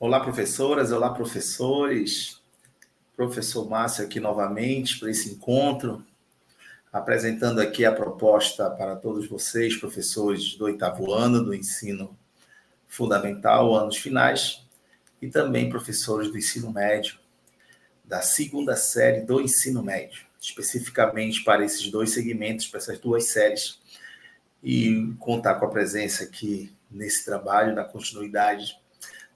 Olá, professoras, olá, professores. Professor Márcio aqui novamente para esse encontro, apresentando aqui a proposta para todos vocês, professores do 8º ano do ensino fundamental, anos finais, e também professores do ensino médio, da 2ª série do ensino médio, especificamente para esses dois segmentos, para essas duas séries, e contar com a presença aqui nesse trabalho, na continuidade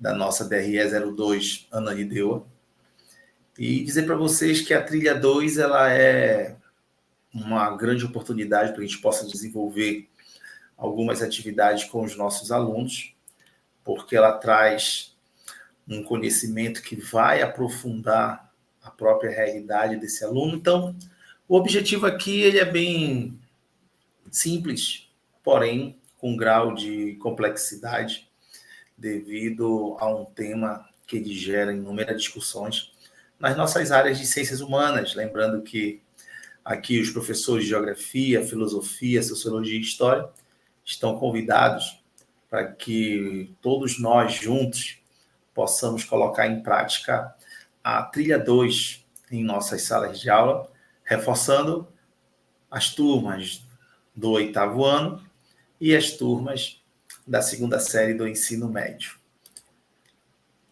da nossa DRE 02, Ana Lideua, e dizer para vocês que a trilha 2 ela é uma grande oportunidade para que a gente possa desenvolver algumas atividades com os nossos alunos, porque ela traz um conhecimento que vai aprofundar a própria realidade desse aluno. Então, o objetivo aqui ele é bem simples, porém com grau de complexidade, devido a um tema que ele gera inúmeras discussões nas nossas áreas de ciências humanas. Lembrando que aqui os professores de geografia, filosofia, sociologia e história estão convidados para que todos nós juntos possamos colocar em prática a trilha 2 em nossas salas de aula, reforçando as turmas do 8º ano e as turmas da 2ª série do ensino médio.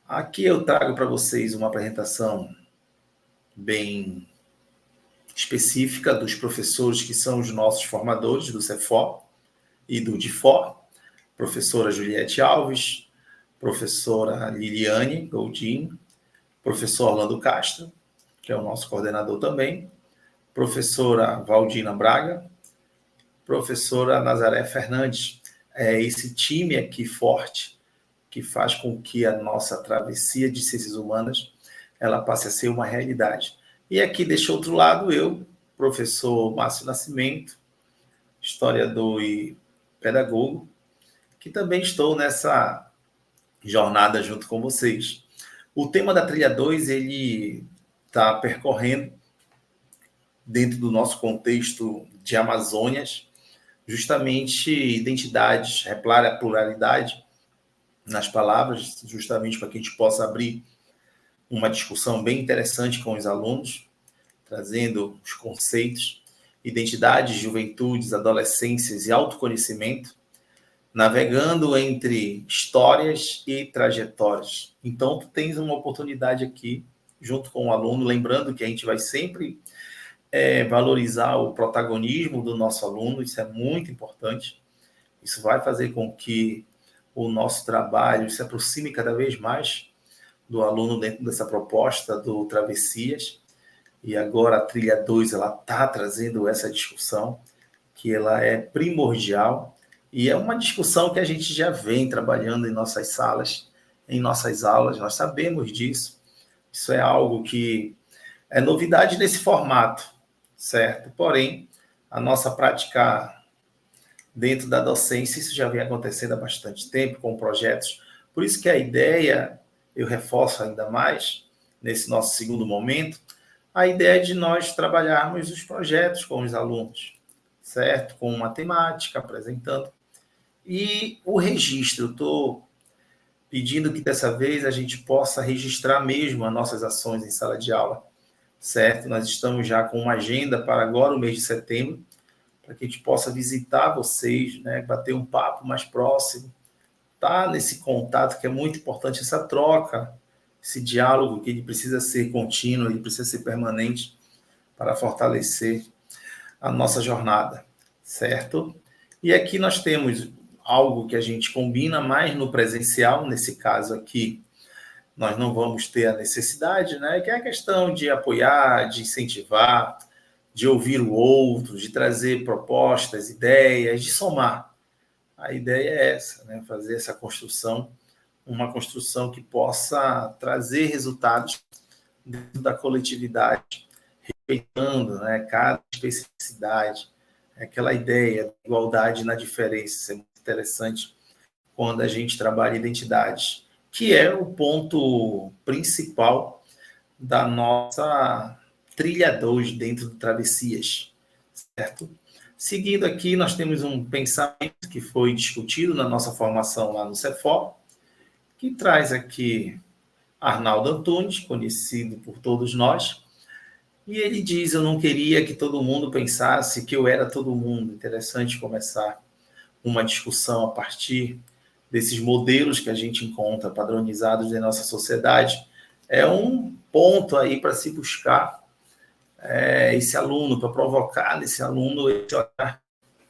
Aqui eu trago para vocês uma apresentação bem específica dos professores que são os nossos formadores do CEFOR e do DIFOR, professora Juliette Alves, professora Liliane Goldin, professor Orlando Castro, que é o nosso coordenador também, professora Valdina Braga, professora Nazaré Fernandes. É esse time aqui forte que faz com que a nossa travessia de ciências humanas ela passe a ser uma realidade. E aqui, deste outro lado, eu, professor Márcio Nascimento, historiador e pedagogo, que também estou nessa jornada junto com vocês. O tema da trilha 2, ele está percorrendo, dentro do nosso contexto de Amazônias, justamente identidades, a pluralidade nas palavras, justamente para que a gente possa abrir uma discussão bem interessante com os alunos, trazendo os conceitos, identidades, juventudes, adolescências e autoconhecimento, navegando entre histórias e trajetórias. Então, tu tens uma oportunidade aqui, junto com o aluno, lembrando que a gente vai sempre valorizar o protagonismo do nosso aluno, isso é muito importante. Isso vai fazer com que o nosso trabalho se aproxime cada vez mais do aluno dentro dessa proposta do Travessias. E agora a trilha 2 ela está trazendo essa discussão, que ela é primordial, e é uma discussão que a gente já vem trabalhando em nossas salas, em nossas aulas, nós sabemos disso. Isso é algo que é novidade nesse formato, certo? Porém, a nossa prática dentro da docência, isso já vem acontecendo há bastante tempo, com projetos. Por isso que a ideia, eu reforço ainda mais, nesse nosso segundo momento, a ideia de nós trabalharmos os projetos com os alunos, certo? Com matemática, apresentando. E o registro, eu estou pedindo que dessa vez a gente possa registrar mesmo as nossas ações em sala de aula, certo? Nós estamos já com uma agenda para agora, o mês de setembro, para que a gente possa visitar vocês, né? Bater um papo mais próximo, tá nesse contato que é muito importante, essa troca, esse diálogo que ele precisa ser contínuo, ele precisa ser permanente para fortalecer a nossa jornada, certo? E aqui nós temos algo que a gente combina mais no presencial, nesse caso aqui, nós não vamos ter a necessidade, né? Que é a questão de apoiar, de incentivar, de ouvir o outro, de trazer propostas, ideias, de somar. A ideia é essa, né? Fazer essa construção, uma construção que possa trazer resultados dentro da coletividade, respeitando, né, cada especificidade, aquela ideia de igualdade na diferença. Isso é muito interessante quando a gente trabalha identidade, que é o ponto principal da nossa trilha 2 dentro do Travessias, certo? Seguindo aqui, nós temos um pensamento que foi discutido na nossa formação lá no CEFOR, que traz aqui Arnaldo Antunes, conhecido por todos nós, e ele diz: eu não queria que todo mundo pensasse que eu era todo mundo. Interessante começar uma discussão a partir desses modelos que a gente encontra padronizados na nossa sociedade. É um ponto aí para se buscar esse aluno, para provocar nesse aluno esse olhar,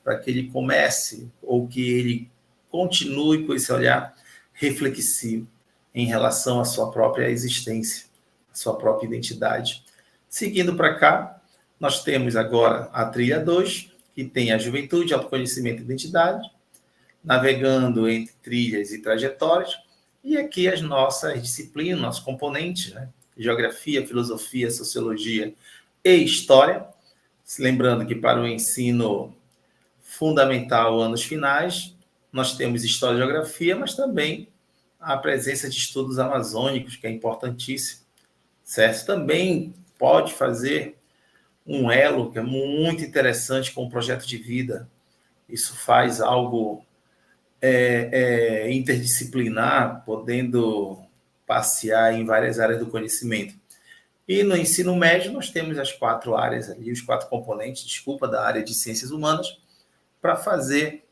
para que ele comece ou que ele continue com esse olhar reflexivo em relação à sua própria existência, à sua própria identidade. Seguindo para cá, nós temos agora a trilha 2, que tem a juventude, autoconhecimento e identidade, navegando entre trilhas e trajetórias, e aqui as nossas disciplinas, nossos componentes, né? Geografia, filosofia, sociologia e história. Lembrando que para o ensino fundamental, anos finais, nós temos história e geografia, mas também a presença de estudos amazônicos, que é importantíssimo, certo? Também pode fazer um elo que é muito interessante com o projeto de vida. Isso faz algo interdisciplinar, podendo passear em várias áreas do conhecimento. E no ensino médio, nós temos as 4 áreas ali, os 4 componentes, da área de ciências humanas, para fazer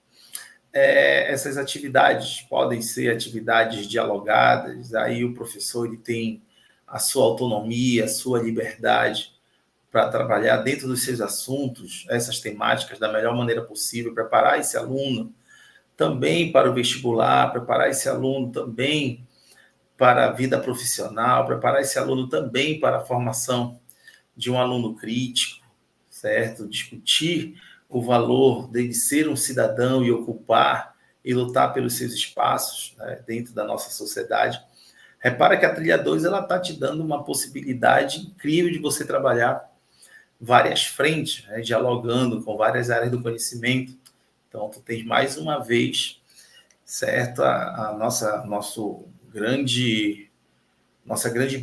essas atividades. Podem ser atividades dialogadas, aí o professor ele tem a sua autonomia, a sua liberdade para trabalhar dentro dos seus assuntos, essas temáticas da melhor maneira possível, preparar esse aluno também para o vestibular, preparar esse aluno também para a vida profissional, preparar esse aluno também para a formação de um aluno crítico, certo? Discutir o valor de ser um cidadão e ocupar e lutar pelos seus espaços, né, dentro da nossa sociedade. Repara que a trilha 2 está te dando uma possibilidade incrível de você trabalhar várias frentes, né, dialogando com várias áreas do conhecimento. Então, tu tens mais uma vez, certo, nossa grande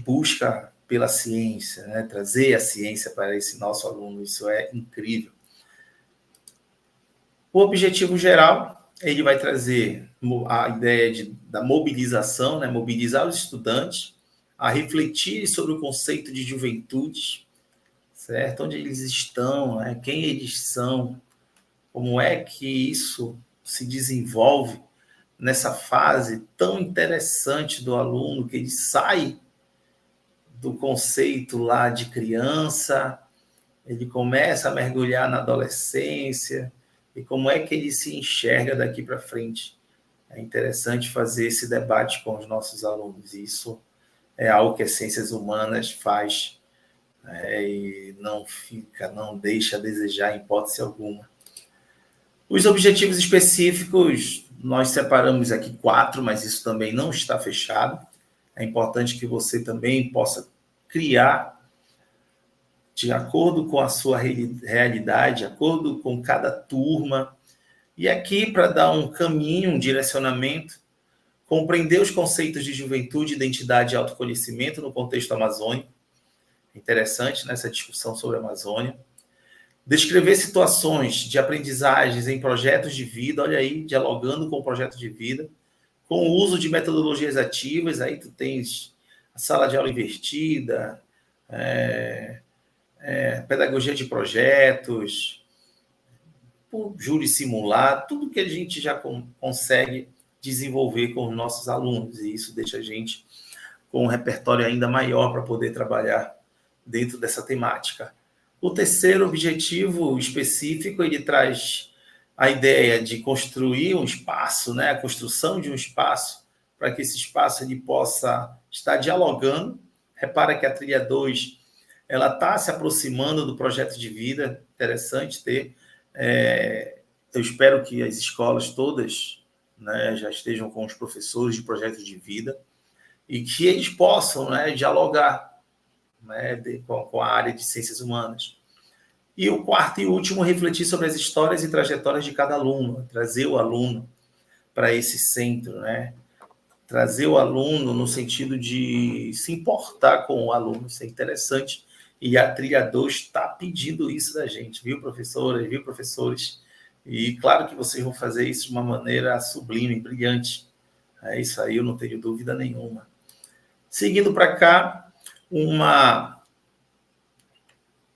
busca pela ciência, né? Trazer a ciência para esse nosso aluno, isso é incrível. O objetivo geral, ele vai trazer a ideia da mobilização, né? Mobilizar os estudantes a refletir sobre o conceito de juventude, certo? Onde eles estão, né? Quem eles são, como é que isso se desenvolve nessa fase tão interessante do aluno, que ele sai do conceito lá de criança, ele começa a mergulhar na adolescência, e como é que ele se enxerga daqui para frente. É interessante fazer esse debate com os nossos alunos, e isso é algo que as ciências humanas faz, e não deixa a desejar em hipótese alguma. Os objetivos específicos, nós separamos aqui 4, mas isso também não está fechado. É importante que você também possa criar de acordo com a sua realidade, de acordo com cada turma. E aqui, para dar um caminho, um direcionamento, compreender os conceitos de juventude, identidade e autoconhecimento no contexto amazônico. Interessante nessa discussão sobre a Amazônia. Descrever situações de aprendizagens em projetos de vida, olha aí, dialogando com o projeto de vida, com o uso de metodologias ativas, aí tu tens a sala de aula invertida, pedagogia de projetos, júri simulado, tudo que a gente já consegue desenvolver com os nossos alunos, e isso deixa a gente com um repertório ainda maior para poder trabalhar dentro dessa temática. O terceiro objetivo específico, ele traz a ideia de construir um espaço, né? A construção de um espaço, para que esse espaço ele possa estar dialogando. Repara que a trilha 2 ela está se aproximando do projeto de vida, interessante ter. Eu espero que as escolas todas, né, já estejam com os professores de projetos de vida e que eles possam, né, dialogar, né, com a área de ciências humanas. E o quarto e último, refletir sobre as histórias e trajetórias de cada aluno, trazer o aluno para esse centro, né? Trazer o aluno no sentido de se importar com o aluno, isso é interessante. E a trilha 2 está pedindo isso da gente, viu, professoras, viu, professores? E claro que vocês vão fazer isso de uma maneira sublime, brilhante. É isso aí, eu não tenho dúvida nenhuma. Seguindo para cá, uma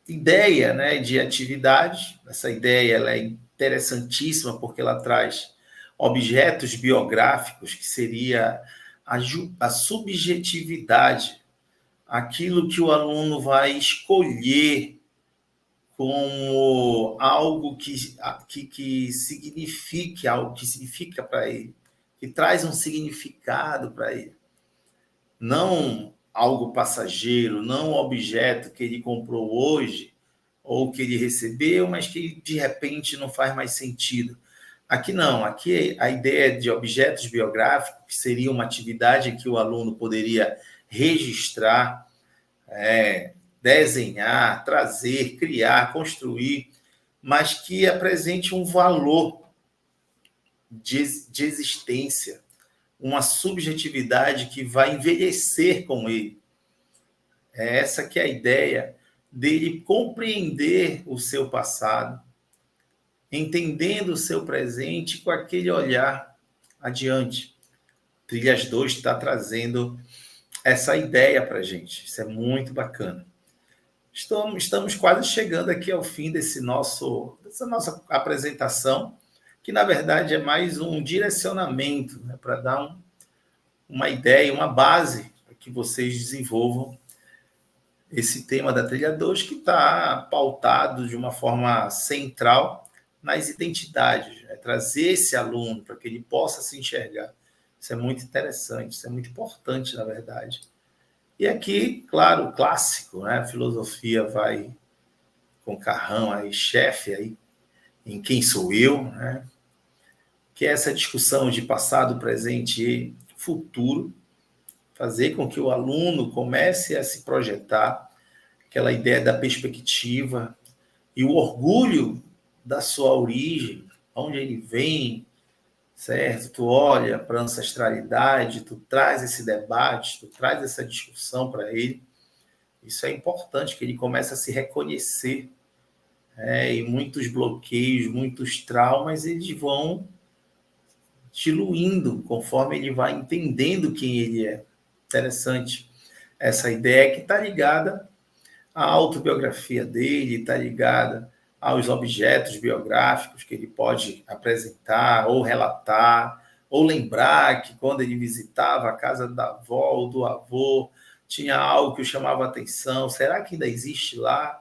ideia, né, de atividade. Essa ideia ela é interessantíssima porque ela traz objetos biográficos, que seria a subjetividade, aquilo que o aluno vai escolher como algo que signifique, algo que significa para ele, que traz um significado para ele. Não algo passageiro, não um objeto que ele comprou hoje ou que ele recebeu, mas que de repente não faz mais sentido. Aqui não, aqui a ideia de objetos biográficos, que seria uma atividade que o aluno poderia registrar, desenhar, trazer, criar, construir, mas que apresente um valor de existência, uma subjetividade que vai envelhecer com ele. É essa que é a ideia dele compreender o seu passado, entendendo o seu presente com aquele olhar adiante. Trilhas 2 está trazendo essa ideia para a gente. Isso é muito bacana. Estamos quase chegando aqui ao fim dessa nossa apresentação, que, na verdade, é mais um direcionamento, né, para dar uma ideia, uma base para que vocês desenvolvam esse tema da trilha 2, que está pautado de uma forma central nas identidades, né? Trazer esse aluno para que ele possa se enxergar. Isso é muito interessante, isso é muito importante, na verdade. E aqui, claro, o clássico, né? A filosofia vai com Carrão aí, chefe aí, em Quem Sou Eu, né? Que é essa discussão de passado, presente e futuro, fazer com que o aluno comece a se projetar, aquela ideia da perspectiva e o orgulho da sua origem, onde ele vem, certo? Tu olha para a ancestralidade, tu traz esse debate, tu traz essa discussão para ele. Isso é importante, que ele comece a se reconhecer. E muitos bloqueios, muitos traumas, eles vão diluindo conforme ele vai entendendo quem ele é. Interessante essa ideia, que está ligada à autobiografia dele, está ligada aos objetos biográficos que ele pode apresentar ou relatar, ou lembrar que quando ele visitava a casa da avó ou do avô, tinha algo que o chamava a atenção. Será que ainda existe lá?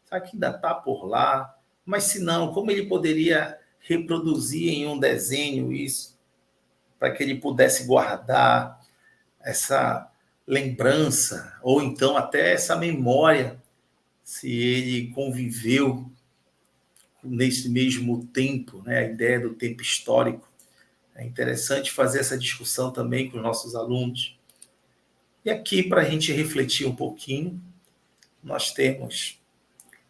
Será que ainda está por lá? Mas se não, como ele poderia reproduzir em um desenho isso, para que ele pudesse guardar essa lembrança, ou então até essa memória, se ele conviveu nesse mesmo tempo, né? A ideia do tempo histórico. É interessante fazer essa discussão também com os nossos alunos. E aqui, para a gente refletir um pouquinho, nós temos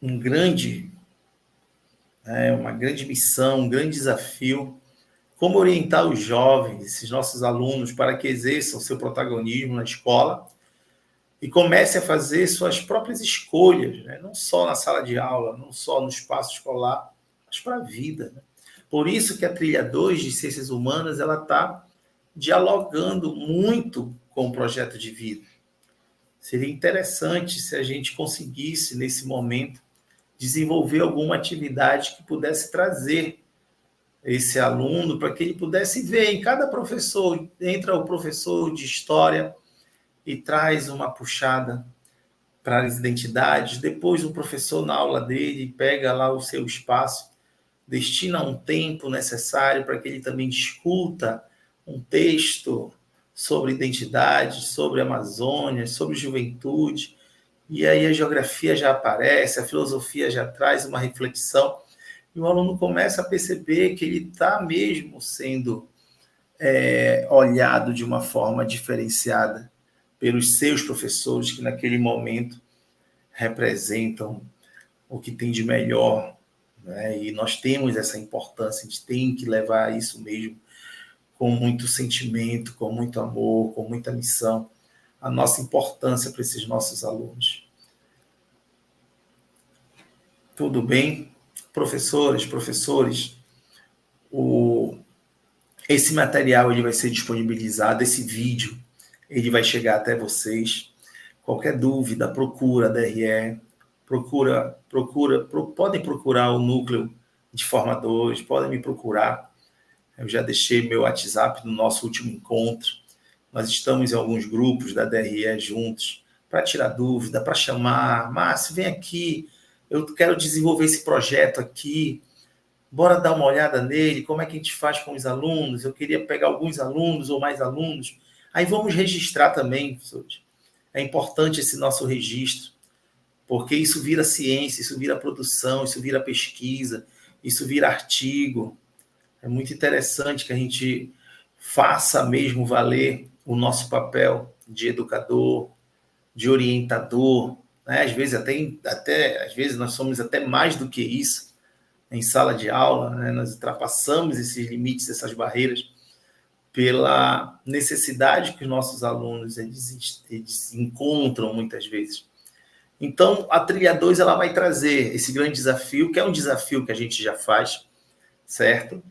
uma grande missão, um grande desafio: como orientar os jovens, esses nossos alunos, para que exerçam seu protagonismo na escola e comecem a fazer suas próprias escolhas, né? Não só na sala de aula, não só no espaço escolar, mas para a vida, né? Por isso que a trilha 2 de Ciências Humanas ela está dialogando muito com o projeto de vida. Seria interessante se a gente conseguisse, nesse momento, desenvolver alguma atividade que pudesse trazer esse aluno para que ele pudesse ver em cada professor. Entra o professor de história e traz uma puxada para as identidades, depois o professor na aula dele pega lá o seu espaço, destina um tempo necessário para que ele também discuta um texto sobre identidade, sobre Amazônia, sobre juventude, e aí a geografia já aparece, a filosofia já traz uma reflexão, e o aluno começa a perceber que ele está mesmo sendo olhado de uma forma diferenciada pelos seus professores, que naquele momento representam o que tem de melhor, né? E nós temos essa importância, a gente tem que levar isso mesmo com muito sentimento, com muito amor, com muita missão, a nossa importância para esses nossos alunos. Tudo bem? Professores, Esse material ele vai ser disponibilizado, esse vídeo ele vai chegar até vocês. Qualquer dúvida, procura a DRE, podem procurar o núcleo de formadores, podem me procurar. Eu já deixei meu WhatsApp no nosso último encontro. Nós estamos em alguns grupos da DRE juntos para tirar dúvida, para chamar. Márcio, vem aqui, eu quero desenvolver esse projeto aqui. Bora dar uma olhada nele, como é que a gente faz com os alunos? Eu queria pegar alguns alunos ou mais alunos. Aí vamos registrar também, professores. É importante esse nosso registro, porque isso vira ciência, isso vira produção, isso vira pesquisa, isso vira artigo. É muito interessante que a gente faça mesmo valer o nosso papel de educador, de orientador, né? Às vezes às vezes nós somos até mais do que isso em sala de aula, né? Nós ultrapassamos esses limites, essas barreiras, pela necessidade que os nossos alunos eles encontram muitas vezes. Então, a Trilha 2 ela vai trazer esse grande desafio, que é um desafio que a gente já faz, certo?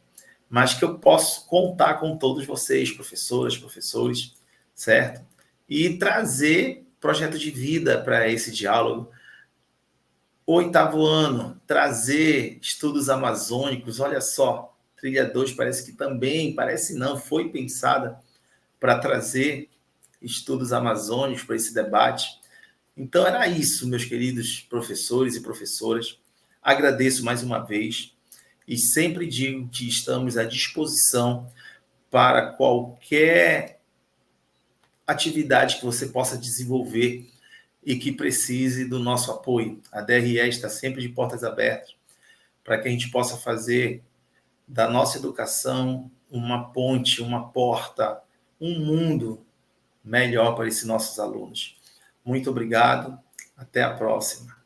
Mas que eu posso contar com todos vocês, professoras, professores, certo? E trazer projeto de vida para esse diálogo. O 8º ano, trazer estudos amazônicos, olha só, Trilha 2 parece que também, parece não, foi pensada para trazer estudos amazônicos para esse debate. Então, era isso, meus queridos professores e professoras. Agradeço mais uma vez e sempre digo que estamos à disposição para qualquer atividade que você possa desenvolver e que precise do nosso apoio. A DRE está sempre de portas abertas para que a gente possa fazer da nossa educação uma ponte, uma porta, um mundo melhor para esses nossos alunos. Muito obrigado, até a próxima.